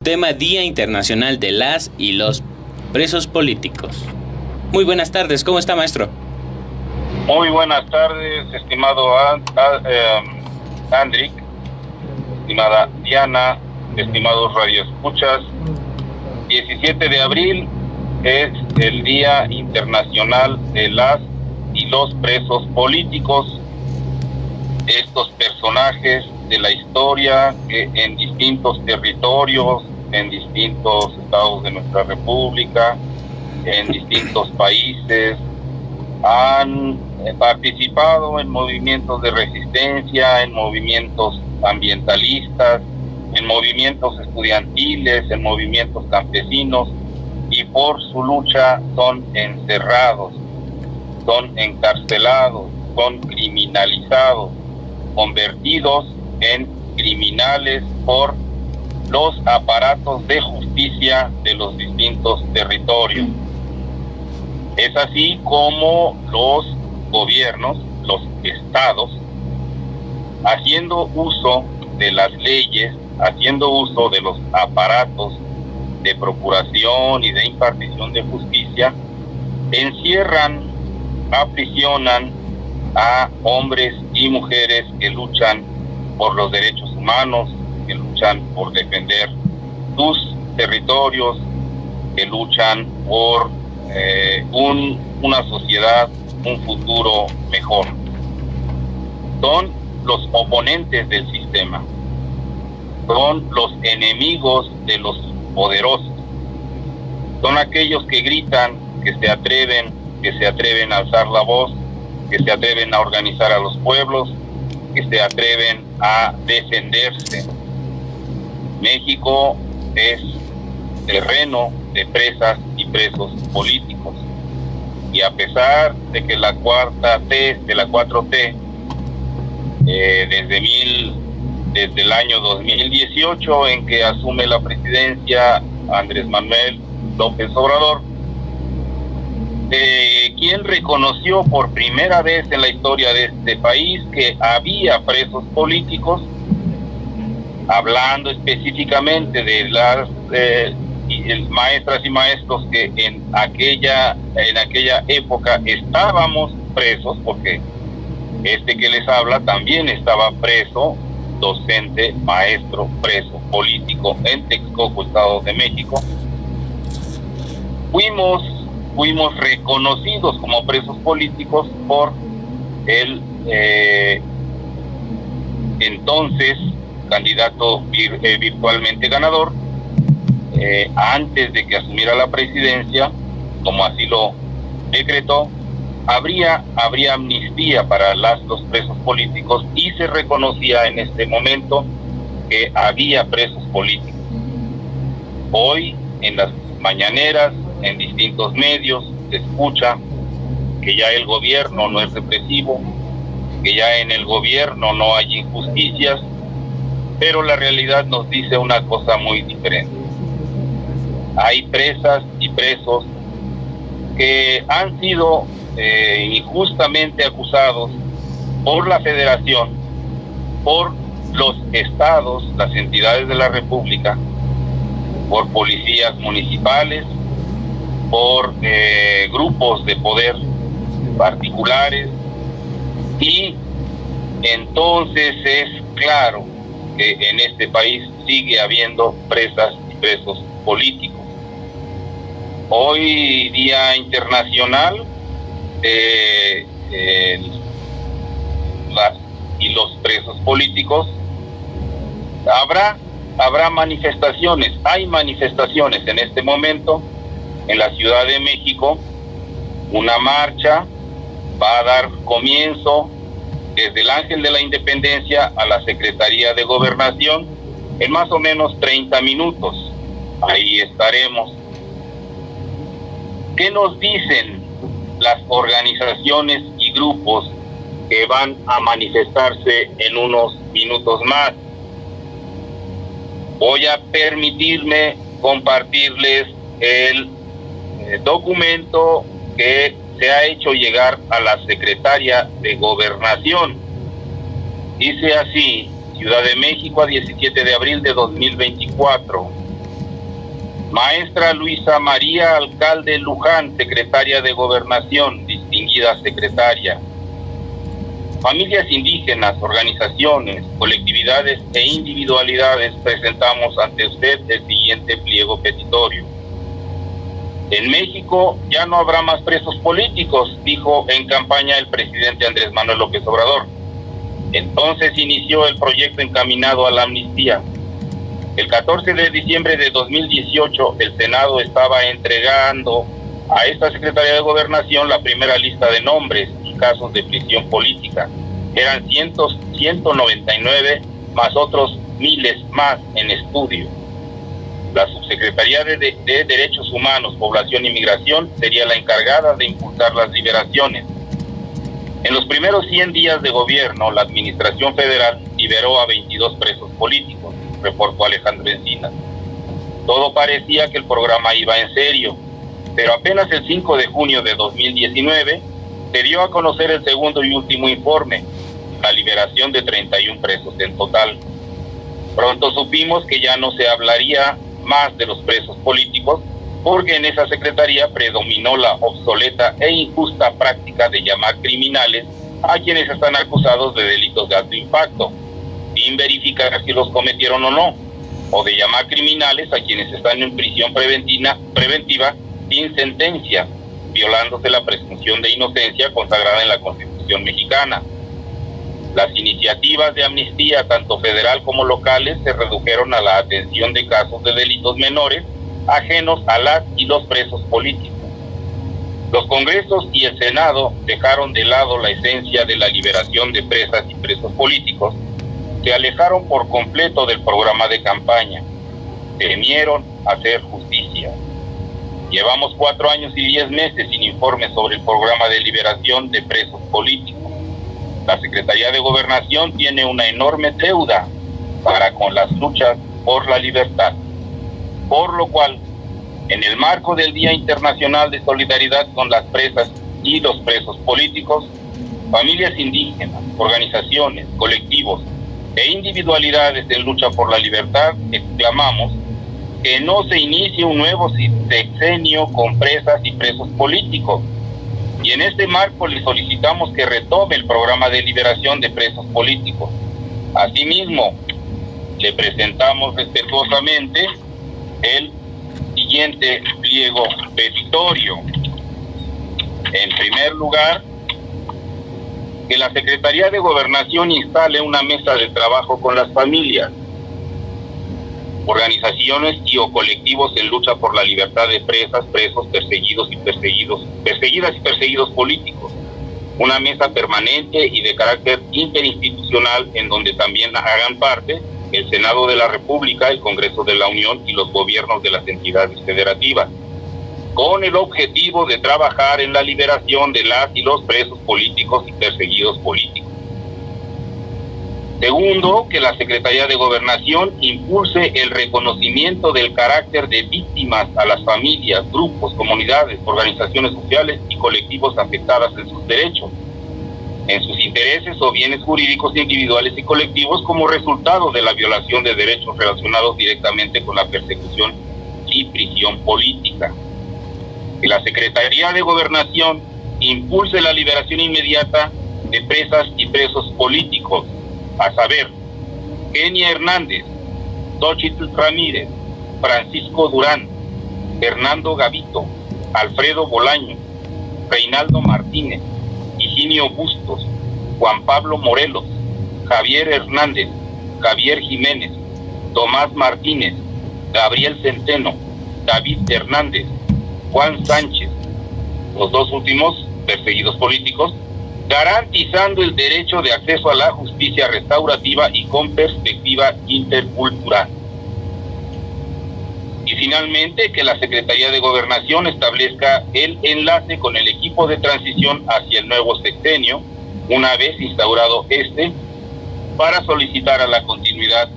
Tema Día Internacional de las y los Presos Políticos. Muy buenas tardes, ¿cómo está, maestro? Muy buenas tardes, estimado Andrick, estimada Diana, estimados radioescuchas. 17 de abril es el Día Internacional de las y los Presos Políticos. Estos personajes de la historia que en distintos territorios, en distintos estados de nuestra república, en distintos países, han participado en movimientos de resistencia, en movimientos ambientalistas, en movimientos estudiantiles, en movimientos campesinos, y por su lucha son encerrados, son encarcelados, son criminalizados, convertidos en criminales por los aparatos de justicia de los distintos territorios. Es así como los gobiernos, los estados, haciendo uso de las leyes, haciendo uso de los aparatos de procuración y de impartición de justicia, encierran, aprisionan a hombres y mujeres que luchan por los derechos humanos, que luchan por defender sus territorios, que luchan por una sociedad, un futuro mejor. Son los oponentes del sistema, son los enemigos de los poderosos, son aquellos que gritan, que se atreven a alzar la voz, que se atreven a organizar a los pueblos, que se atreven a defenderse. México es terreno de presas y presos políticos, y a pesar de que la 4T, desde el año 2018 en que asume la presidencia Andrés Manuel López Obrador, quien reconoció por primera vez en la historia de este país que había presos políticos, hablando específicamente de las maestras y maestros que en aquella época estábamos presos, porque este que les habla también estaba preso, docente, maestro, preso político en Texcoco, Estado de México. Fuimos reconocidos como presos políticos por el entonces candidato virtualmente ganador, antes de que asumiera la presidencia, como así lo decretó. Habría amnistía para los presos políticos, y se reconocía en este momento que había presos políticos. Hoy, en las mañaneras, en distintos medios, se escucha que ya el gobierno no es represivo, que ya en el gobierno no hay injusticias, pero la realidad nos dice una cosa muy diferente. Hay presas y presos que han sido injustamente acusados por la Federación, por los estados, las entidades de la República, por policías municipales, por grupos de poder particulares, y entonces es claro que en este país sigue habiendo presas y presos políticos. Hoy, Día Internacional de las y los presos políticos, habrá manifestaciones, hay manifestaciones en este momento en la Ciudad de México. Una marcha va a dar comienzo desde el Ángel de la Independencia a la Secretaría de Gobernación en más o menos 30 minutos. Ahí estaremos. ¿Qué nos dicen las organizaciones y grupos que van a manifestarse en unos minutos más? Voy a permitirme compartirles el documento que se ha hecho llegar a la Secretaría de Gobernación. Dice así: Ciudad de México, a 17 de abril de 2024. Maestra Luisa María Alcalde Luján, secretaria de Gobernación, distinguida secretaria. Familias indígenas, organizaciones, colectividades e individualidades, presentamos ante usted el siguiente pliego petitorio. En México ya no habrá más presos políticos, dijo en campaña el presidente Andrés Manuel López Obrador. Entonces inició el proyecto encaminado a la amnistía. El 14 de diciembre de 2018, el Senado estaba entregando a esta Secretaría de Gobernación la primera lista de nombres y casos de prisión política. Eran 199 más otros miles más en estudio. La Subsecretaría de Derechos Humanos, Población y Migración sería la encargada de impulsar las liberaciones. En los primeros 100 días de gobierno, la Administración Federal liberó a 22 presos políticos, reportó Alejandro Encinas. Todo parecía que el programa iba en serio, pero apenas el 5 de junio de 2019 se dio a conocer el segundo y último informe, la liberación de 31 presos en total. Pronto supimos que ya no se hablaría más de los presos políticos, porque en esa secretaría predominó la obsoleta e injusta práctica de llamar criminales a quienes están acusados de delitos de alto impacto, sin verificar si los cometieron o no, o de llamar criminales a quienes están en prisión preventiva sin sentencia, violándose la presunción de inocencia consagrada en la Constitución mexicana. Las iniciativas de amnistía, tanto federal como locales, se redujeron a la atención de casos de delitos menores ajenos a las y los presos políticos. Los congresos y el Senado dejaron de lado la esencia de la liberación de presas y presos políticos, se alejaron por completo del programa de campaña, temieron hacer justicia. Llevamos 4 años y 10 meses sin informes sobre el programa de liberación de presos políticos. La Secretaría de Gobernación tiene una enorme deuda para con las luchas por la libertad, por lo cual, en el marco del Día Internacional de Solidaridad con las presas y los presos políticos, familias indígenas, organizaciones, colectivos e individualidades en lucha por la libertad, exclamamos que no se inicie un nuevo sexenio con presas y presos políticos. Y en este marco le solicitamos que retome el programa de liberación de presos políticos. Asimismo, le presentamos respetuosamente el siguiente pliego petitorio. En primer lugar, que la Secretaría de Gobernación instale una mesa de trabajo con las familias, organizaciones o colectivos en lucha por la libertad de presas, presos, perseguidas y perseguidos políticos. Una mesa permanente y de carácter interinstitucional en donde también hagan parte el Senado de la República, el Congreso de la Unión y los gobiernos de las entidades federativas, con el objetivo de trabajar en la liberación de las y los presos políticos y perseguidos políticos. Segundo, que la Secretaría de Gobernación impulse el reconocimiento del carácter de víctimas a las familias, grupos, comunidades, organizaciones sociales y colectivos afectadas en sus derechos, en sus intereses o bienes jurídicos individuales y colectivos como resultado de la violación de derechos relacionados directamente con la persecución y prisión política. Que la Secretaría de Gobernación impulse la liberación inmediata de presas y presos políticos, a saber, Kenia Hernández, Xochitl Ramírez, Francisco Durán, Fernando Gavito, Alfredo Bolaño, Reinaldo Martínez, Higinio Bustos, Juan Pablo Morelos, Javier Hernández, Javier Jiménez, Tomás Martínez, Gabriel Centeno, David Hernández, Juan Sánchez, los dos últimos perseguidos políticos, garantizando el derecho de acceso a la justicia restaurativa y con perspectiva intercultural. Y finalmente, que la Secretaría de Gobernación establezca el enlace con el equipo de transición hacia el nuevo sexenio, una vez instaurado para solicitar a la continuidad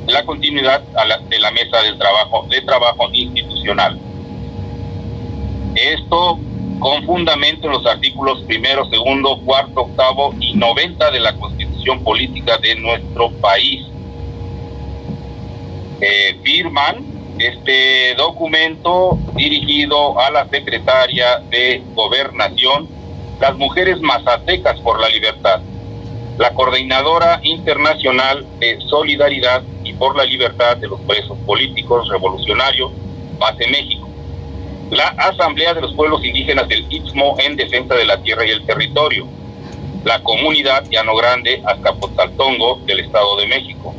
de la mesa de trabajo institucional. Esto con fundamento en los artículos 1, 2, 4, 8 y 90 de la Constitución Política de nuestro país. Firman este documento dirigido a la secretaria de Gobernación, las mujeres mazatecas por la libertad, la Coordinadora Internacional de Solidaridad y por la Libertad de los Presos Políticos Revolucionarios, base México, la Asamblea de los Pueblos Indígenas del Istmo en defensa de la tierra y el territorio, la Comunidad Llano Grande Azcapotzaltongo del Estado de México,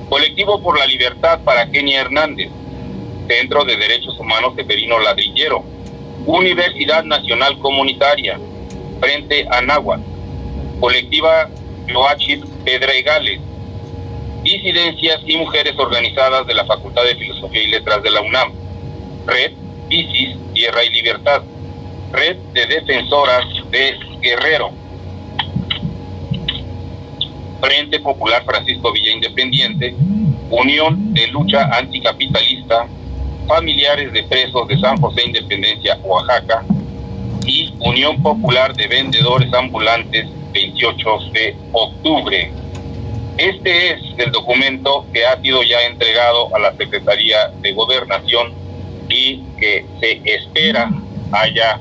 Colectivo por la Libertad para Kenia Hernández, Centro de Derechos Humanos Severino Ladrillero, Universidad Nacional Comunitaria, Frente Anáhuac, Colectiva Loachit Pedregales, Disidencias y Mujeres Organizadas de la Facultad de Filosofía y Letras de la UNAM, Red Isis, Tierra y Libertad, Red de Defensoras de Guerrero, Frente Popular Francisco Villa Independiente, Unión de Lucha Anticapitalista, Familiares de Presos de San José Independencia, Oaxaca, y Unión Popular de Vendedores Ambulantes, 28 de octubre. Este es el documento que ha sido ya entregado a la Secretaría de Gobernación y que se espera haya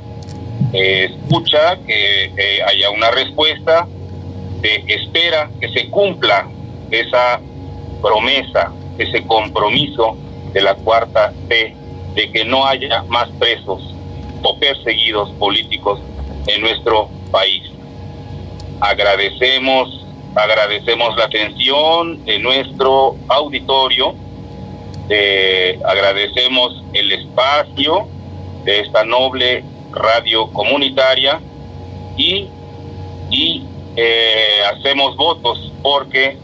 escucha, que haya una respuesta. Se espera que se cumpla esa promesa, ese compromiso de la cuarta T, de que no haya más presos o perseguidos políticos en nuestro país. Agradecemos la atención de nuestro auditorio, agradecemos el espacio de esta noble radio comunitaria y hacemos votos porque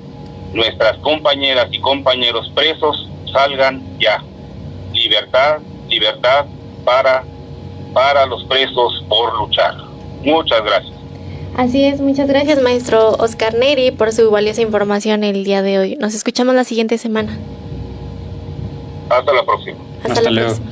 nuestras compañeras y compañeros presos salgan ya. Libertad, libertad para los presos por luchar. Muchas gracias. Así es, muchas gracias, maestro Oscar Neri, por su valiosa información el día de hoy. Nos escuchamos la siguiente semana. Hasta la próxima. Hasta la próxima.